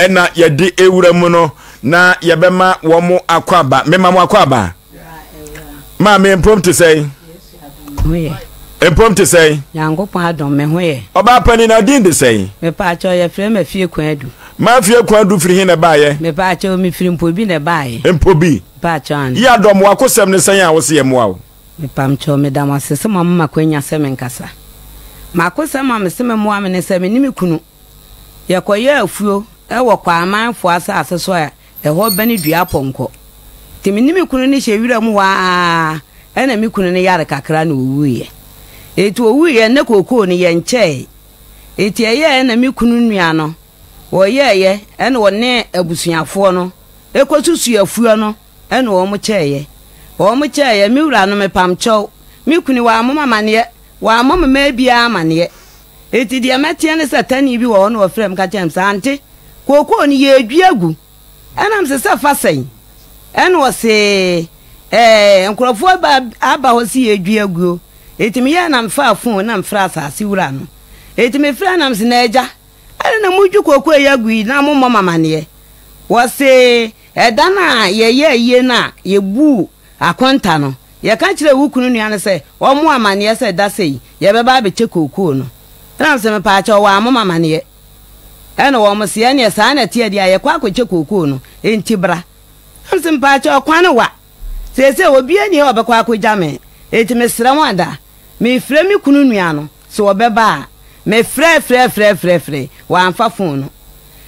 ena yedi ewuramu no na yebema wo mu akwaba mema mu akwaba ma me prompt say hoye prompt say Nyankopon adom me hoye oba pani na din de say me pa cho ye frɛ ma fie kwan adu ma fie kwan adu firi hin na baaye me pa cho me firi mpobi na baaye mpobi pa cho an ya dom wa kosem ne san ya wo se yemo wo me pam cho me dam asese mama kwanya se me nkasa makosem ma me se me mo amene se me nimi kunu ye koye afuo e wo kwa amanfo asase so ya e ho bani dua ponko timi nimi kunu ni hye wira mu wa ena mi kunu ni yare kakra na owuye etu owuye ne kokoo ni ye nche eti eye na mi kunu nua no wo ye ena wo ne abusuafo no ekosusu afuo no ena wo mo cheye mi wura no me pamcho mi kunu wa mama mane wa mama ma bia mane eti dia metie ne satani bi wo no wo frem ka chem sante kokoo ni ye duagu ena mse se fasen ena wo se nkrofo aba ho si ye duagu eti me ye na mfa fon na mfra asase wura no eti me fra na mse na eja ena na muju kokoo ye agui na mo mama mane wo se eda na ye na ye bu akonta no ye ka kire wu kunu nua ne se wo mo amane se da sei ye be ba be che kokoo no na mse me pa cha wa mo mama ne ena wo mo se ne sa na tie dia ye kwa che kokoo no enti bra mse me pa cha kwa ne wa se obi ani e obekwa akogya me eti me sra wada me frɛ mi kunu nua no so obeba me frɛ wa amfa fon no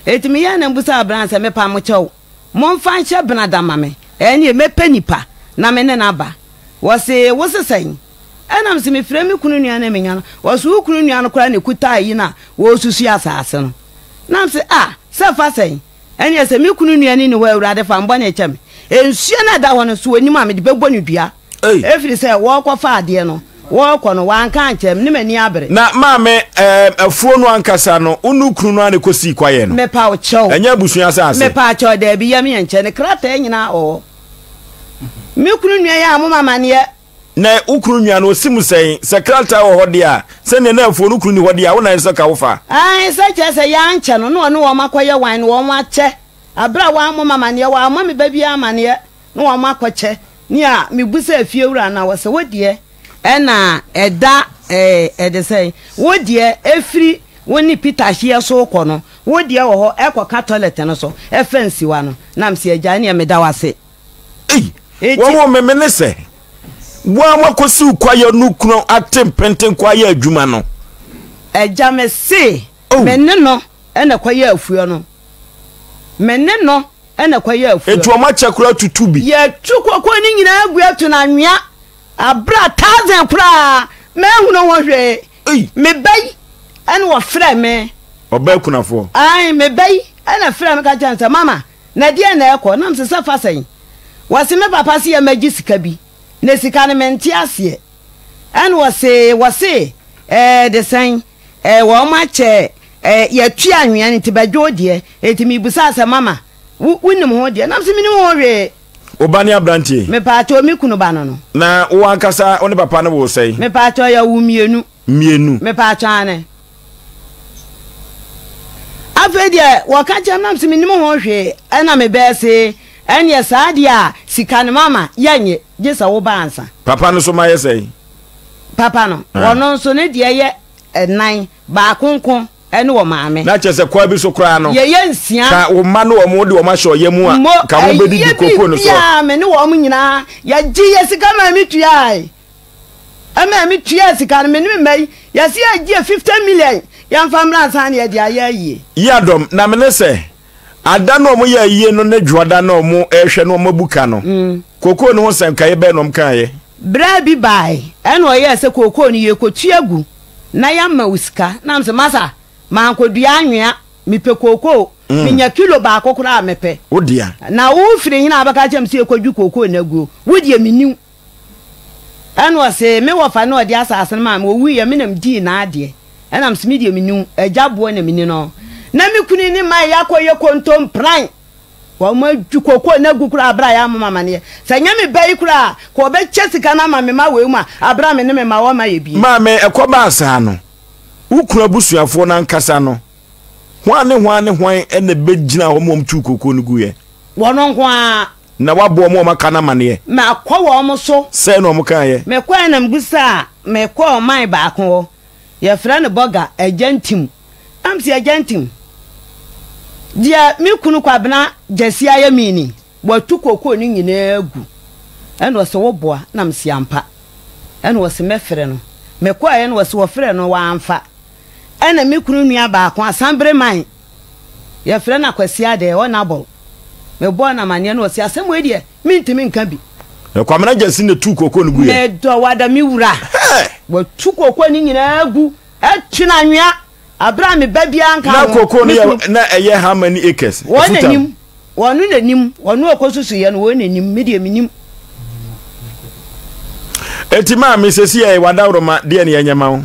eti me ya na mbusa abransa me pa mo chew mo mfa nche benada mame eni MP3NIPA na me ne na ba wo se sesen ena mse me frɛ mi kunu nua na me nya no wo so kunu nua no kora ne kuta yi na wo susu asase no na mse se fa sen eni se mi kunu nua ni wo awurade fa mbo na echem ensuo na da wono so onim a me de bebo ne dua efiri se wo kofa ade no wo kɔ no wan kan chem ne mani abere na maame afuo no ankasa no unu kunu no ane kosi kwaye no me pa o chew enya busua asase me pa chew da bi yam yenche ne krata nyina o me kunu nua ya mo mama ne na ukunu nua no simu sen sekrata wo hode a se ne na afuo no kunu ni hode a wo na nso ka wo fa se che se ya nche no no wo makoye wan no wo mache abra wa mo mama ne wa ma me ba bi amane no wo makoche ni a me busa afie wura na wo se wodie ena eda ede say wodie efiri woni Peter hie so kɔ no wodie wo ho ekɔ toilet no so efensi wa no nam se agya ne me da wase wo me ne se wo amakosi kwaye no kuno atem penten kwaye adwuma no agya me se me ne no ena kwaye afuo no me ne no ena kwaye afuo etu o ma chakura tutu bi ye tukoko ni nyina agu atu na nwea abra 1000 kura me hunu wo hwe me bai ene wo frɛ me oba kunafo me bai ene frɛ me ka chansa mama na die na ekɔ nam se safa sen wase me papa se ya magi sika bi na sika ne menti ase ene wase de sen wo ma che ya tua anwea ne tibadwo de etimi busa se mama wunim ho de nam se minim ho hwe obani abrantie me pa to mi kunu ba no na wo ankasa oni papa no wo sei me pa to ya wu mienu me pa to ane afedi wo ka chem nam se minim ho hwe ena me be se enye saade a sika ne mama yanye jesa wo ba ansa papa no so ma ye sei papa no wono so ne de ye enan ba konkon ene wo maame na chese kwa bi so kra no ye nsia ka wo ma no wo de wo ma hye yemu a ka wo bedi di kokko no so ya me ne wo mu nyina ya ji ye sika ma mi tua ai ama mi tua sika me ne mai ya si ya ji 50 million ya mfamra san ye dia ya yi ya dom na me ne se ada no mo ya yi no na dwoda no mo ehwe no mo buka no kokko no ho san ka ye be no mka ye bra bi bai ene o ye se kokko no ye kotuagu na ya ma usika na mse masa man ko dua anwea mipe kokko minya kilo ba akokora mepe odia na wo firi hina abaka chem se kodwu kokko na guo wodie miniu eno se me wo fa na odi asase ma wo wu ye menam di na ade enam se medie miniu agyaboa na mini no na mi kuni ni ma yakoye kontom pran wo ma dwu kokko na gu kura abra ya mama ne se nya me bai kura ko be chesika na ma me ma we mu abra me ne me ma wo ma ye bi ma me ekoba asa no ukura busuafo na nkasa no hwan ene begina ho mom tu kokoo no guye wono nko a na wabo mo maka na mane me akwa wo mo so se no mo kan ye me kwa na mgusa me kwa man ba ko ye fra ne boga agentim am si agentim dia mi kunu kwa bena jesi aye mini watu kokoo ni nyina agu ene wo se wo boa na msi ampa ene wo se mefre no me kwa ye no wo se wo fre no wa amfa ene mi kunu nua ba ko asambre man ye fra na kwasi ade wona bol me bo na mane no si asemo edie mintimi nka bi kwamena jesi ne tu kokoo no guye me do wada mi wura watu kokoo ni nyina agu atwina nwia abra me babia nka na kokoo na eye how many acres wonanim wonu okosusu ye no wonanim me die minim etima me sesi e wadawroma de ne yanyama wo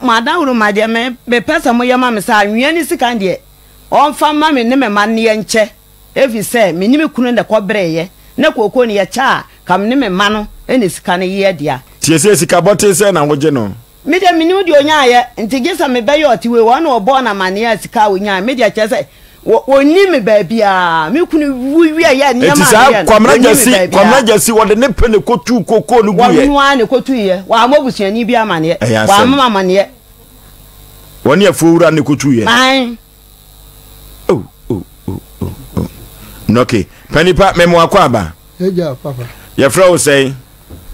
madawroma de me pesa mo yama me sa nwia ni sika de onfa ma me ne me ma ne nche evi se me nimi kunu de kobreye na kokoo ne ye cha kam ne me ma no ene sika ne ye dia tiese sika bote se na woje no me de minim de onya ye ntigesa me be yo tiwe wo na obo na mane ya sika onya me de chese woni me ba bia me kunu wi ya ne ma ya kwamna jesi wo de ne pene kotu kokoo no guye wonu an kotu ye wa amobusuani bia mane wa amama mane woni afowura ne kotu ye ai noke panipa memo akwaba eja papa ya frawo sei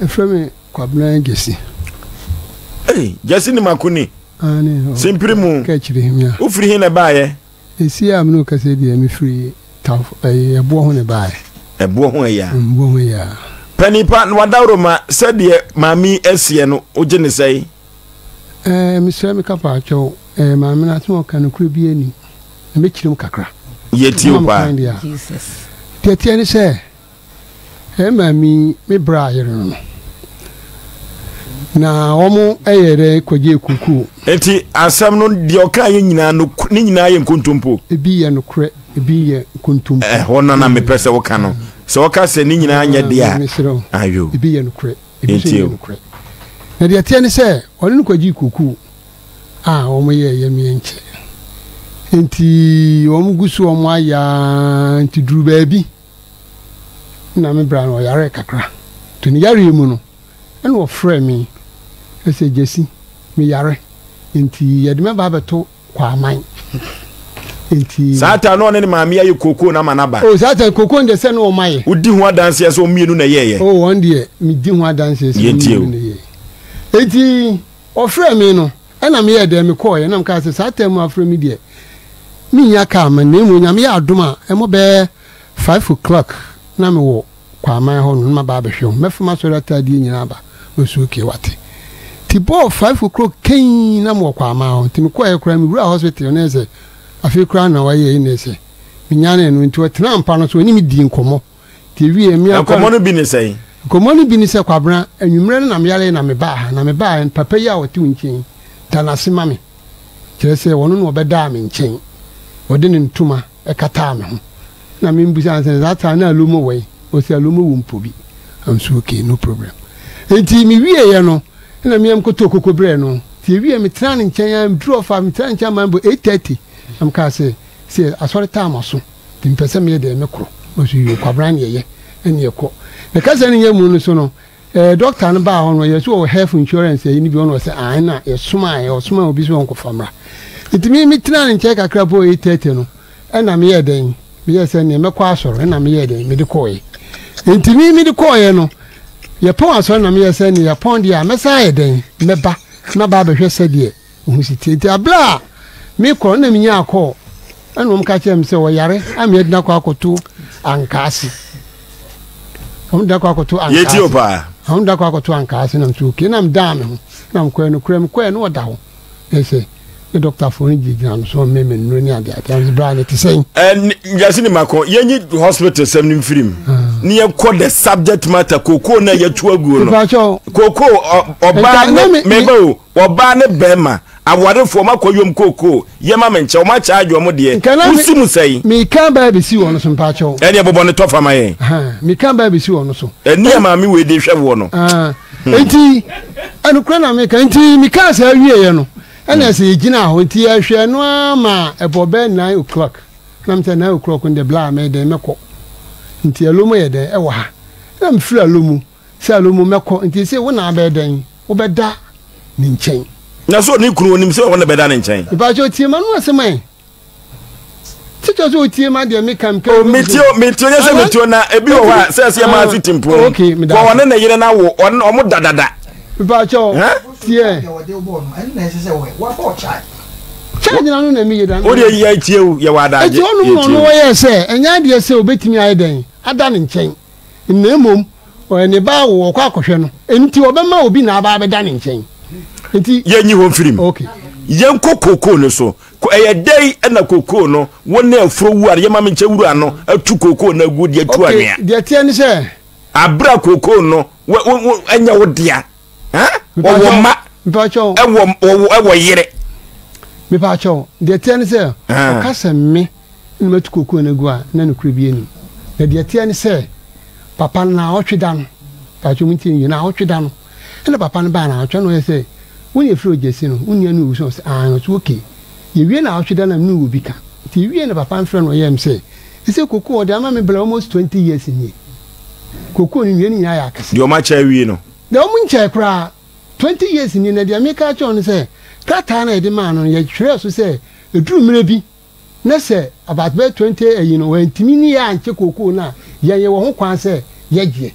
efreme kwabna gesi jesi ni makuni ani simpiri mu ka chire himya ufiri hin na baaye esi am no kase dia me free taf ebo ho ne baaye ebo ho ya mbo ho ya panipa wadawroma sede mami esie no oje ne sei me sere me kapa acho mami na timo kan kuro bi ani me chirim kakra yeti opa Jesus tetia ni se mami me bra yere no na omo eyere kwaje kuku enti asam no de oka ye nyina no ni nyina ye nkontompo ebi ye no kre ebi ye nkontompo hona na me pese wo ka no se wo ka se ni nyina anya de a ayo ebi ye no kre ebi ye no kre na de tetia ni se oni no kwaje kuku omo ye mi enche enti omo gusu omo aya enti duru baabi na me bra no yare kakra to ni yare mu no ene wo frɛ me ese jesi me yare enti yede me ba beto kwa aman enti sata no ne maami ayi kokoo na manaba sata kokoo nde se no maye udi ho adanse ya so mienu na yeye one day me di ho adanse se mienu na yeye enti wo frɛ me no ena me yede me call ye na mka se sata mu afrɛ me de mi nya ka ma na mu nya me adoma e mo be 5 o'clock na me wo kwa aman ho no ma ba behwe me fuma so rata die nyina ba osu ke wate ti bo 5 o'clock ken na mo kwa aman ho ti me kwa ekura me wura hospital na ese afi kura na waye ni ese me nya na no nti wetena ampa no so ni me di nkomo ti wie mi akwa nkomo no bi ni sei nkomo no bi ni se kwabra anwumre na me yale na me ba papa ya wati unchin tanase ma me kire se wono no obeda me nchen wode ne ntuma ekata me ho na me mbusa se zata na alumo we o se alumo wo mpobi am so okay no problem enti mi wie ye no na me am koto kokobre no ti wie me tran nchen am draw fa me tran nchen man bo 8:30 am ka se asori time so ti mpese me de me kro o so yo kwabran ye ene ye ko na ka se ne yamu no so no doctor no ba ho no ye so health insurance ye ni bi ono se na ye suma obi so onko famra enti mi tran nchen kakra bo 8:30 no na me ye den me ye se ne me kwa asoro na me ye den me de ko ye enti mi de ko ye no ye pon asoro na me ye se ne ye pon dia me sa ye den me ba na ba behwe se de hu siti abla mi ko na mi nya akọ enu m ka chem se wo yare am ye dina kwa akoto ankasi am da kwa akoto ankasi yeti opa am da kwa akoto ankasi na mtu ke na mdam ho na mkwe no krem kwe no da ho ese the doctor for nji gina so me no ni ade ade bra ne tisen njasi ni mako yenyi hospital sem ni mfirim ni ye call the subject matter kokoo na ye tuaguo no kokoo oba meba oba ne bema awarefo makoyom kokoo ye ma menche o ma charge o mo de usimu sei mi kan ba bi si wono so mpacho ene bobo ne tofa ma ye mi kan ba bi si wono so eni ma mi we de hwe wo no enti anu kra na mi kan enti mi kan sa wie ye no ɛna sɛ yɛgyina hɔ nti yɛhwɛ no ama ɛbɔ bɛ 9 o'clock nam sɛ 9 o'clock in the bla me de mɛkɔ nti alomo yɛ dɛ ɛwɔ ha na mfiri alomo sɛ alomo mɛkɔ nti sɛ wo na abɛ dɛn wobɛda ne nkyɛn na so ne kunu onim sɛ wo na bɛda ne nkyɛn ibaajo tie ma no asɛman tito so tie ma de me kam ka metio nyɛ sɛ metio na ebi wɔ hɔ a sɛ sɛ ma fi timpo okay me da ko wɔne na yere na wo ɔmo dadada ibaajo tie charge na no na mi yeda o de ya tie o ye wada je eti onu no wo ye se enya de se obetimi ayeden ada ne nkyɛn na emom o ne ba wo kwa akɔhwɛ no enti obema obi na aba abeda ne nkyɛn enti yenyi ho mfirim okay yen kokoko no so ko eyedei na kokoko no wona afuro wu are yema menche wuru ano atu kokoko na gu de atu anwea de tie ne se abra kokoko no enya wo dia ha wo ma mpacho ewo yire me pacho de tie ne se okasa me na matu kokoko na gu a na no kura bi ani na de tie ne se papa na otweda no pacho munti ni na otweda no na papa no ba na atwa no ye se woni efro jesi no woni anu so no so okay ye wie na ahweda na mu obi ka ti wie na papa mfre no yem se ise kokko de ama me bla almost 20 years ni kokko ni wie ni ya akase de o ma cha wie no de o mu ncha kra 20 years ni na de me ka cha on se kata na de ma no ye hwere so se eduru mire bi na se about 20 you know when timi ni ya nche kokko na ye wo ho kwan se ye gye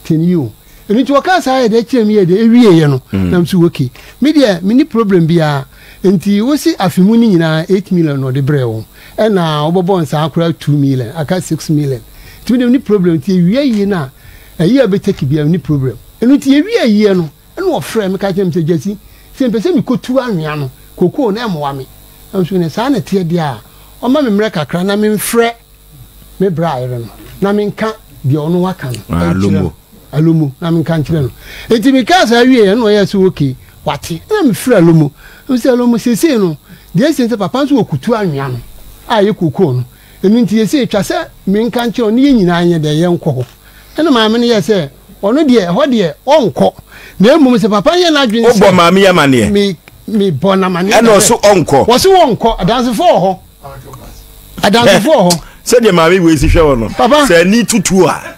tin you eni to ka sa ye de chem ye de ewie ye no na msu woki me de mini problem bia enti wosi afimu ni nyina 8 million no de brewo e na obobo nsa akora 2 million aka 6 million timi de ni problem ti ewie ye na eyi abeteki bia ni problem eni ti ewie ye no ene wo frɛ me ka chem se jesi se mpese mi kotu anwea no kokoo na emwa me amsu ne sa na tie dia o ma me mre kakra na me mfrɛ me bra ire no na me nka de ono waka no alomo na me kan kire no enti me ka sa wie no ye so okay wate na me fira alomo me se alomo sese no de sense papa so okutu anwea no aye kokoo no enu nti ye se twa se me kan kire no ye nyina anye de ye nkɔ ho na maame no ye se ono de ho de onkɔ na emum se papa ye na adwen se obo maame ya mane me bona mane na so onkɔ wo so wonkɔ adanse fo ho adanse fo ho se de maame we si hwɛ wo no se ni tutu a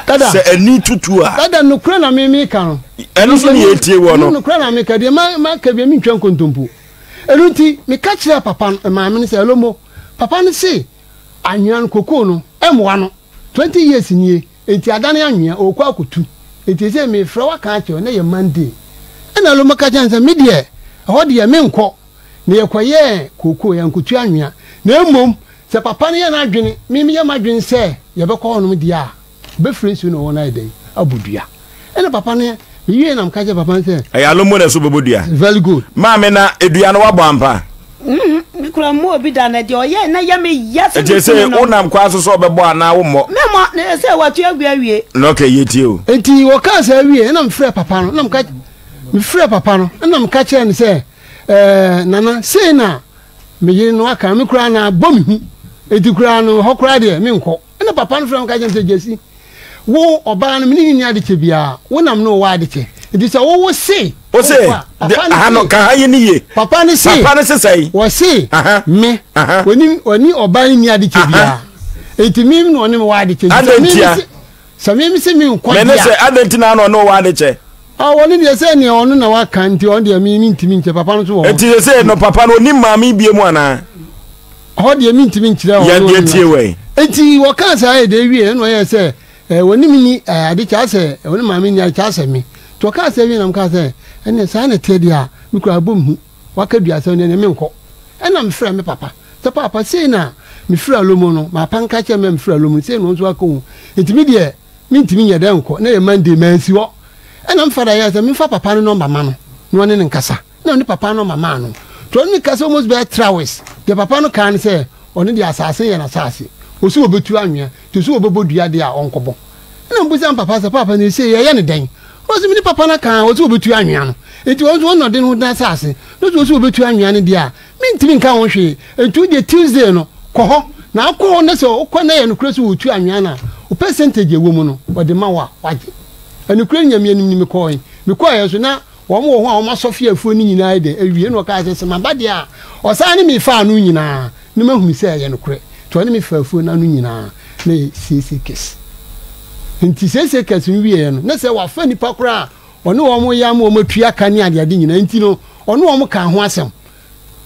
dada se ani tutu a dada no kura na me ka no enu so ne etie wo no kura na me ka de ma ka bi mi ntwa nkontompo enu nti me ka kire papa maame ne se alomo papa ne se anwan kokoo no emwa no 20 years nie enti adane anwea okwa akotu enti se me fra wa ka kire na ye Monday ena alomo ka jansa me de ho de me nkɔ na ye koye kokoo ya nkotu anwea na emom se papa ne ye na adwene me ye madwen se ye be kɔ honom dia be friends no wona ide abudua ena papa ne yiye nam kaje papa se ay alomo na so bobodua very good maame na edua no wabɔ ampa mi kura mo obi da na de oye na ya me yase je se unam kwa so so bɛbɔ ana wo mmɔ memo na se watu agua wie no okay yetie o enti wo ka sa wie na mfrɛ papa no na mka mfrɛ papa no na mka kyerɛ ne se nana sei na me yiri no aka me kura na bɔ me hu enti kura no ho kura de me nkɔ na papa no frɛ mka kyerɛ se jesi wo oba no mini ni ade che bia wo nam no wa ade che ndi se wo se o se aha no ka haye ni ye papa ne se sai wo se me oni oba ni ade che bia enti mim no ne wa ade che sami se mi nkwa bia me ne se adenti na no wa ade che woni de se ne ono na wa kan ti on de mi ntimi nche papa no so wo enti se no papa no ni maami bie mu ana ho de mi ntimi nchira wo ya de tie we enti wo kan sa e de wie no ye se woni mi ade cha se woni maami ni ade cha se mi to ka se wi nam ka se ene sa na te dia mi kura bom hu waka dua se ne me nkɔ ena me frɛ me papa se papa sei na me frɛ alomo no ma panka che me frɛ alomo sei no nso aka hu etimi de mi ntimi nya da nkɔ na ye Monday man si wo ena me fada ya se me fa papa no number ma no ne nkasa na ne papa no mama no to ne kasa almost be trawes de papa no kan se oni de asase ye na asase osu obetu anwea to so obobodua de a onkɔbɔ na mbuza papa se papa ne se ye ne den osu mi ni papa na kan osu obetu anwea no enti won no de no na asase no osu obetu anwea ne de a mi ntimi nka won hwe entu de Tuesday no kɔ hɔ na akɔ na se okɔ na ye no kura so otu anwea na o percentage ewo mu no o de ma wa waje eni kura nyame anim ni me kɔ ye so na wo ho a wo masofia afuo ni nyina de awie no ka se ma bade a osan ni me fa anu nyina ni mahu se ye no kure to ni me fa afuo na anu nyina na sisi kes nti sisi kes ni wie no na se wa fa nipa kura ono wo mo ya mo matua ka ni ade ade nyina nti no ono wo mo ka ho asem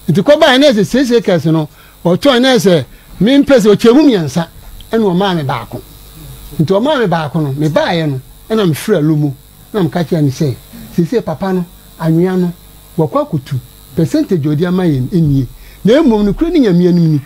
nti ko ba na se sisi kes no o to na se me mpese o chemu miensa ene o ma me baako nti o ma me baako no me baaye no ena me fra lumu na me ka kia ni se sisi papa no anwea no wakwa kutu percentage odi ama yen enie na emom no kure ni nyamia num ni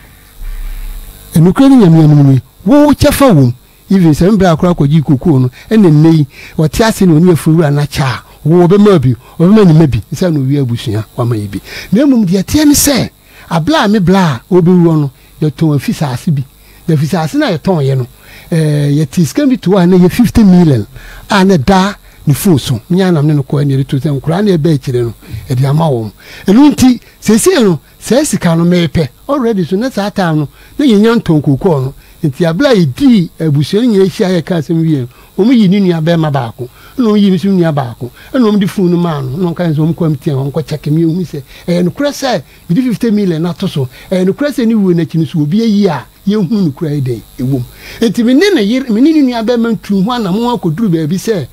enukure ni nyamia num ni wo chefa wo even se mbra akora kwaji kokoo no ene nei wote ase no oni afuru na cha wo be ma bi wo be ma ni mabi se no wi abusua wa ma yibi na emom de tie ni se abla me bla obi wo no ye ton afisa ase bi de afisa ase na ye ton ye no ye tiskan bi to na ye 50 million ana da ni fuso nya nam ne no ko ani reto sen kura na e ba kire no e de ama wo enu nti sesi no se sika no mepe already so na sa time no na ye nya nton kokoo no nti abla edi abusuani nya ehia ye ka asem wie o mu yi ni nua ba ma baako no yi mi su nua baako eno mu di fu no ma no no kan so mu kwamti an ko check mi hu se no kura se bi 50 million na to so no kura se ni wu na kini so obi ayi a ye hu no kura ide ewom nti mi ni nua ba ma ntu ho na mo akoduru ba bi se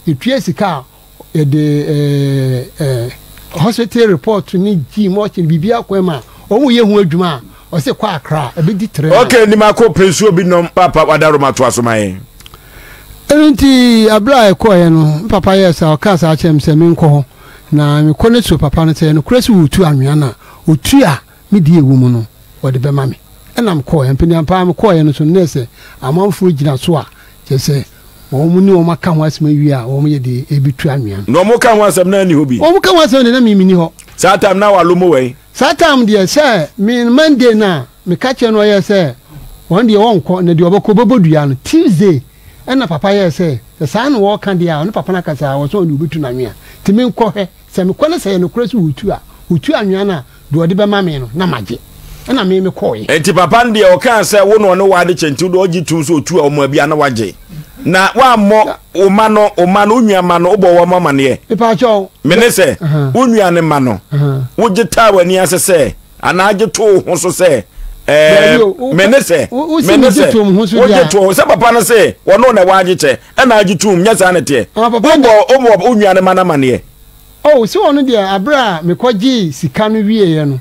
etue sika de hospital report ni ji mo che bibia kwema o mu ye hu adwuma o se kwa akra e be di tre okay ni ma ko presu obi no papa wadaro mato asomaye enti abla e ko ye no papa yes o ka sa chem se me nko na me ko ne so papa no se no kresi wutu anwea na otu a me di ewu mu no o de be ma me enam ko ye mpini ampa me ko ye no so nese amanfo gina so a che se o mu ni o maka ho asema wi a o mu ye de ebitu anwea no mo ka ho asem na ni ho bi o mu ka ho asem na mi ni ho satam na walomo we satam de se me Monday na me ka che no ye se won de won ko na de obako bobodua no Tuesday ena papa ye se sa na wo kan de a no papa na ka sa wo so ni obitu na nwea ti me nko he se me ko na se no kresi wutu anwea na de ode be ma me no na maje ena me ko ye enti papa ndi o kan se wo no wa de chenti do ogi tu so otu a o ma bia na waje na wa mo o ma no onua ma no obo wo mama ne e pa cho me ne se onua ne ma no wo gita wani asese ana age to ho so se me ne se wo se papa na se wo no na waje che na age tum nya sa ne te obo onua ne ma na ma ne oh so ono dia abra me kwaji sika no wie ye no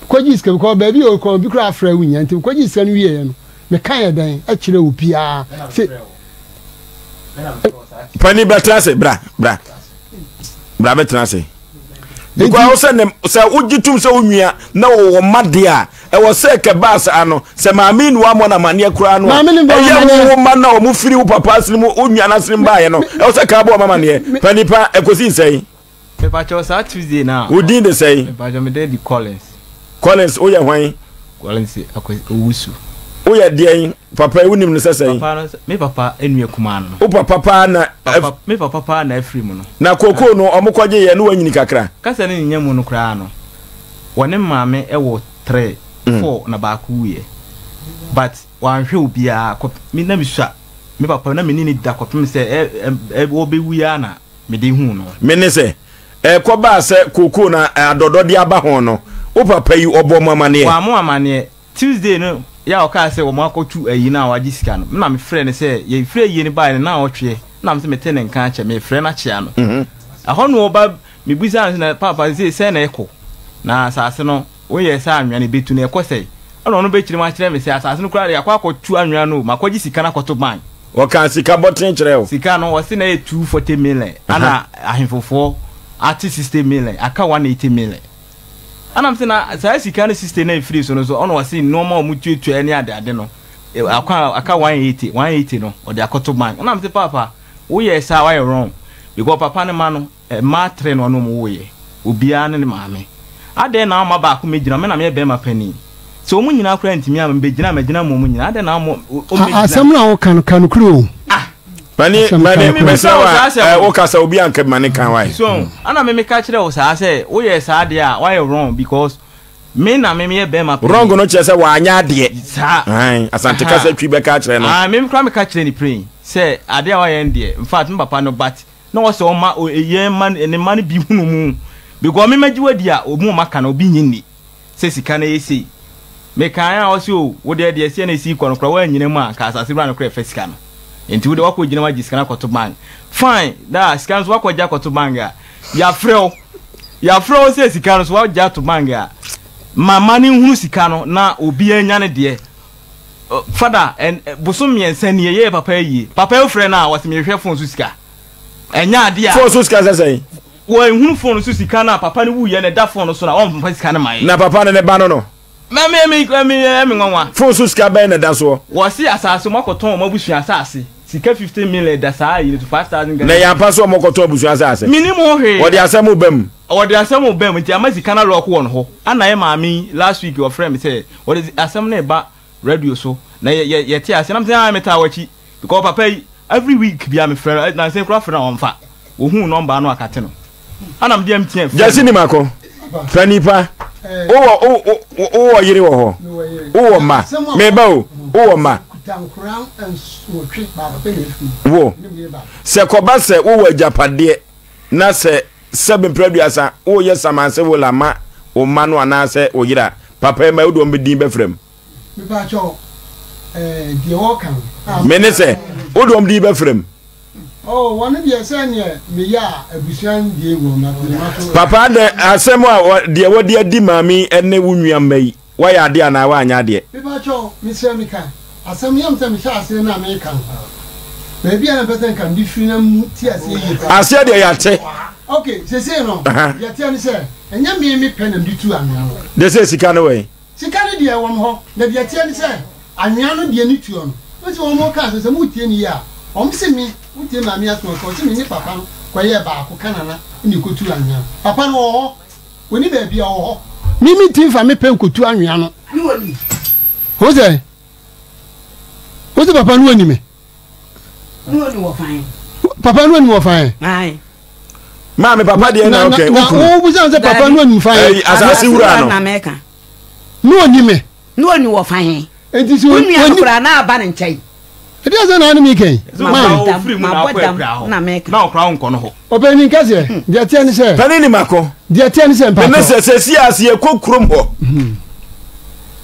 kwaji sika ko ba bi o ko bi kra afra wunya nti kwaji sika no wie ye no me kan ye dan a kire opia se pani betrase bra betrase because se ugitum se onua na wo made a e wo se ke bas ano se maami nu amo na mane kura no e wo ma na o mu firi wo papa asini mu onua na asini ba ye no e wo se ka bo mama ne pani pa ekosi nsei me pa cho sa Tuesday na udi de sei me pa jo me dey di Collins o ye hwan Collins owusu o ye de papa unim no sesei papa me papa enua kuma no o papa na me papa na afri mu no na koko no omukwaje ye no wanyini kakra kasa ne nyam no kra no wone maame e wo 3 4 na ba ku ye but wan hwe obi a me na misua me papa na me ni da kopem se wo be wu ya na me de hu no me ne se ko ba se koko na adodo de aba ho no o papa yi obo mama ne wa mo amane Tuesday no ya o ka se wo makotu ayi na waji sika no na me frɛ ne se ye frɛ yi ne ba ne na otwe na me se mete ne nka che me frɛ na che ano ahɔ no ba me busa na papa se na eko na asase no wo ye sa anwea ne betu na ekɔ ono no be kire ma kire me se asase no kura ya kwa akotu anwea no makoji sika na koto ban wo kan sika botin kire o sika no wo se na 240 million ana ahemfofo ati 60 million aka 180 million anam se na sa sika no 60 na free so no so ono wase normal mu tuetu ani ade no aka 180 no o de akoto ban anam se papa wo ye sa why wrong because papa ne ma no ma tre no no mo wo ye obia ne maame ade na ma ba ko megina me na me be ma pani so mu nyina kura ntimi am be gina magina mu nyina ade na mo o megina asam na wo kan kuro mani mesawa wo kasa obi anke mani kan why so ana me ka kire wo sa say wo ye sa ade a why wrong because me na me be ma wrong no che say wa anya ade asante kasa twi be ka kire no me kura me ka kire ni praying say ade a why en de in fact me papa no but no was o ma ye man ene man bi hunu mu because me magiwa dia omu maka na obi nyini se sika na yesi me kan a osi o wo de de se na esi kwa no kra wa nyina mu a ka asase bra no kra fa sika no enti wo de wako gina ma sika na kwato bank fine da sika no wako ja kwato bank a ya freo se sika no so wa ja to bank a mama ni hunu sika no na obi anya ne de father and bosom yensa ne ye papa yi papa yo frɛ na wase me hwɛ phone so sika enya ade a phone so sika sɛ wo hunu phone so sika na papa ne wu ye ne da phone so na on papa sika na mai na papa ne ba no no me nwanwa phone so sika ba ne da so wo si asase makoton mabusu asase sika 15 million da saa yi to 5000 Ghana na ya pa so makoton busu asase minimum he wo de asem bam nti amazika na lock won ho ana ye maami last week your friend say what is asem na ba radio so na ye tie ase na say meta wachi because papa every week bi am friend na say craft na on fa wo hu number no akate no ana m dem tie jasi ni mako panipa o yiri wo ho o ma me ba o ma wo se ko ba se wo wajapade na se seven producer o ye samanse wo lama o manu anase o yira papa ma wo do mbedin be frem me ba cho die wo kan me ne se wo do mbedin be frem oh one die se ne me ya abusuan die wo na papa de asem a die wo de di mami ene wo nnuam mai wa ya de ana wa anya de me ba cho me se me kan asem yam se me sha ase na me kan baby ana person kan di fina mu ti ase yi ase de ya te okay say no ya ti ani say enya me pen na di tu anwa de say sika no we sika ne de won ho na de ti ani say anwa no de ni tu no we say won mo ka say mu tie ni ya o mi se mi mu tie ma mi aso ko ti mi ni papa kwa ye ba ko kanana ni ko tu anwa papa no ho we ni ba bia ho mi ti fa me pen ko tu anwa no ni woni ho say papa no ni me ni woni wo fine papa no ni wo fine ai Mama papa de na okay. O bu say papa no ni fine. Asase wura no. Na America. No ni me. No ni wo fine. Enti si woni akura na aba ne nkyai. Edi asa na mi ken. Ma bodam na America. Na okra won kono ho. Obeni nkase. De tie ni se. Pani ni mako. De tie ni se mpa. Na se siase e kokrom ho.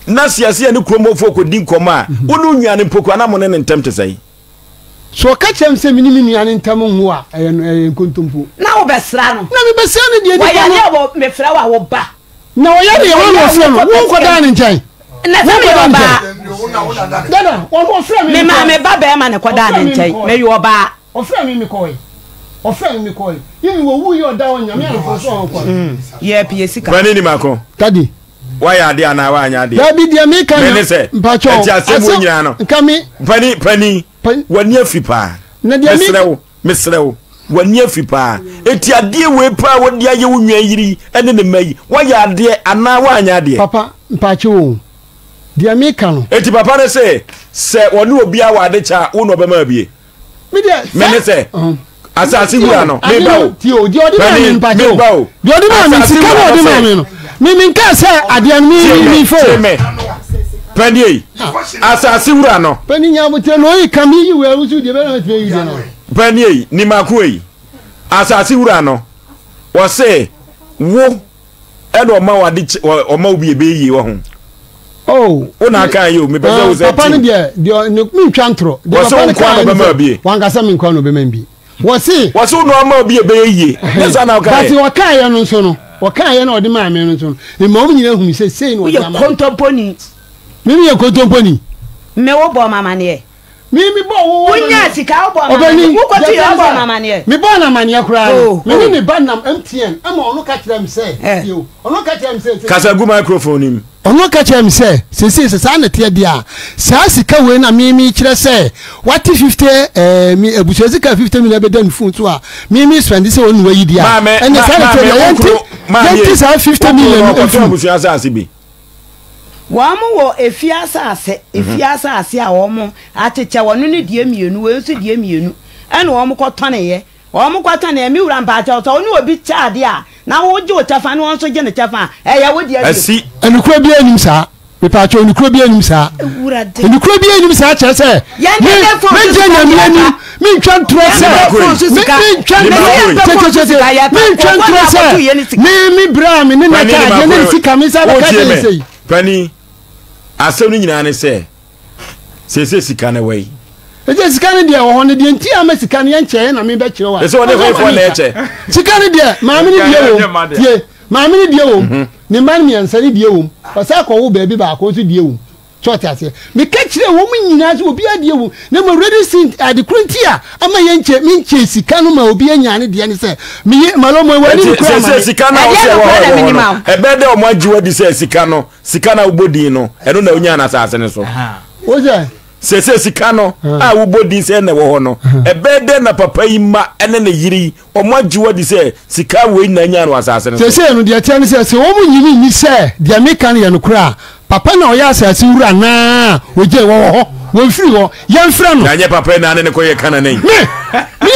Na siase ni krom ho fo ko din koma. Wonu nnuane poko na mo ne ntemte sai. So catch se minimi nuane ntam hu a nkontompo na wo besra no na me besra ne de wa ya wo me fra wa wo ba na wo ya de wo fra no wo ko da ne nkyai na se me wo ba dada wo fra me ma me ba ba ma ne ko da ne nkyai me yo ba o fra me koi yimi wo wu yo da wo nyame an so ko ye pie sika bani ni mako tadi wa ya de ana wa anya de da bi de me kan mpacho ati asemo nyina no nkami pani wani afipa mesrew wani afipa eti ade we pa wodi aye wo nwan yiri ene ne mai wa ya ade ana wa anya ade papa mpache wo dia me kan no eti papa ne se woni obi a wa ade cha wo no be ma bie me ne se asasi wura no me ba o ti o di odi ma me mpache o di odi ma me sika no odi ma me no me nka se ade mi fo Penny, asasi wura no. Penny nyamute no yi kami yi we wusu de be na te yi no. Penny ni makoi. Asasi wura no. Wo se wo e do ma wade o ma obi ebe yi wo ho. Oh, una kan yo me pese wo se. Papa ni de mi twantro. De papa ni kan no be ma bi. Wan ka se mi kan no be ma bi. Wo se no ma obi ebe yi. Nsa na kan. But wo kan ye no so no. Wo kan ye na odi ma me no so no. E ma obi nyina hu se no odi ma. Contemporary Mimi ye kotomponi me wo bo mama ne mimi bo wo nya sika wo bo mama ne wo ko ti yo bo mama ne me bo na mane akura me ni ba nam MTN ama ono ka kira me se yo ono ka kira me se kasa gu microphone nim ono ka kira me se se sa na tie dia sa sika we na mimi kire se what 50 mi ebuso sika 50 million be dan phone so a mimi spend se wonu wa yi dia and sa na tie yanti sa 50 million ko ebuso asa bi Wamu wo efiasa ase a womo acheche wono ne die mienu we nso die mienu ene womo kwotone ye womo kwotone mi wura mpa cha to oni obi chaade a na wo je o chafa ne won so je ne chafa ya wo die asi enukura bi anim sa pepa cha enukura bi anim sa enukura bi anim sa cha se me je me twan tro se me bra me ne na ka ne sika me sa ba ka de sei pani asem ni nyina ne se sika ne wai eje sika ne dia wo ho ne dia nti ama sika ne nche na me be kire wa ese woni ho na eche sika ne dia ma me ne dia wo tie ma me ne dia wo ne man mi ansa ne dia wo pasa ko wo baabi ba ko so dia wo church ase me ka kire wo mu nyina so obi adie wo ne mo ready sin ade krontia ama ye nche me nche sika no ma obi anya ne dia ne se me malo mo wani ni kura ma sika na wo se wo ebe de o mo ajiwa di se sika na ubodi no e no na onya na asase ne so wo se sika no a ubodi se na wo ho no ebe de na papa yi ma ene na yiri o mo ajiwa di se sika we na nya no asase ne so se no de tia ne se wo mu nyini ni se de me kan ye no kura papa na oya asase wura na oje wo firi ho ye mfra no na nye papa na ne ko ye kana nan me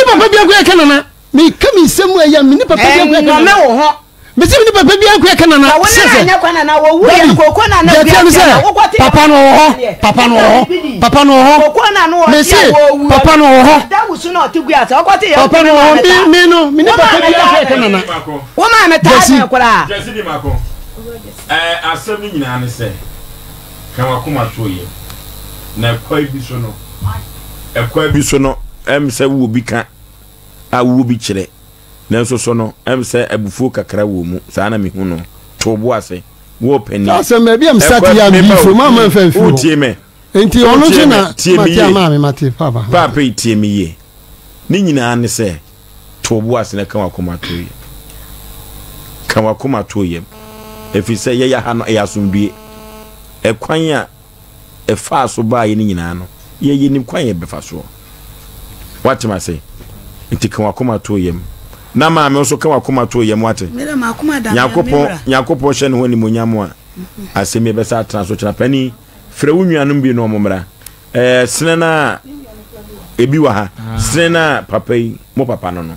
papa bia ko ye kana na me kami semu ya me ni papa bia ko ye kana na wo ho me se ni papa bia ko ye kana na se nya kwana na wo wu ye koko na na bia papa no ho papa no ho koko na no me se papa no ho da wusu na otigui ata okote ye papa no ho me ni papa bia ko ye kana na wo ma me ta na kura jesi ni mako asem ni nyina ne se kan wakoma to ye na kwai bi so no em se wo bi ka a wo bi kire na so no em se abufuo kakra wo mu saa na me hu no to bo ase wo pani asem e bi am sati ya mi fo mama fa fi o tie me enti ono je na mate papa tie me ye ni nyina ne se to bo ase na kan wakoma to ye efi se ye ya ha no ya asumdue ekwan a efa so ba ye ni nyina no ye ni kwan ye befa so what am I say nti kan wakoma to yem na ma me so kan wakoma to yem wate mera ma akoma da yakopon hye ne ho ni monyamo a asemi be sa tran so kira pani frɛ wo nuanom bi no momra sene na ebi wa ha sene na papa yi mo papa no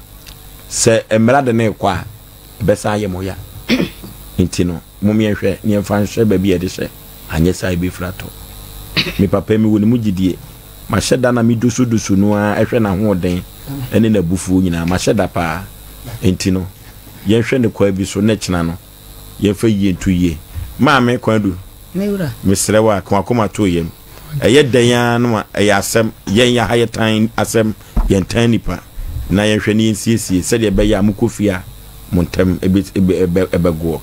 se emra de ne kwa be sa ye moya nti no momye hwɛ ne mfa nhwɛ ba bi ye de hye anye sai be frato mi papa mi woni mu gidie ma hyeda na mi dusu no a ehwe na ho den ene na bufu nyina ma hyeda pa enti no ye hwe ne kwa bi so na kina no ye fa yie ntuye ma me kwadu mewura misrewa kwa koma to yem eye dan ya no eye asem yen ya haye tan asem yen tan nipa na ye hwe ne nsiesie se de be ya mukofia montem ebe go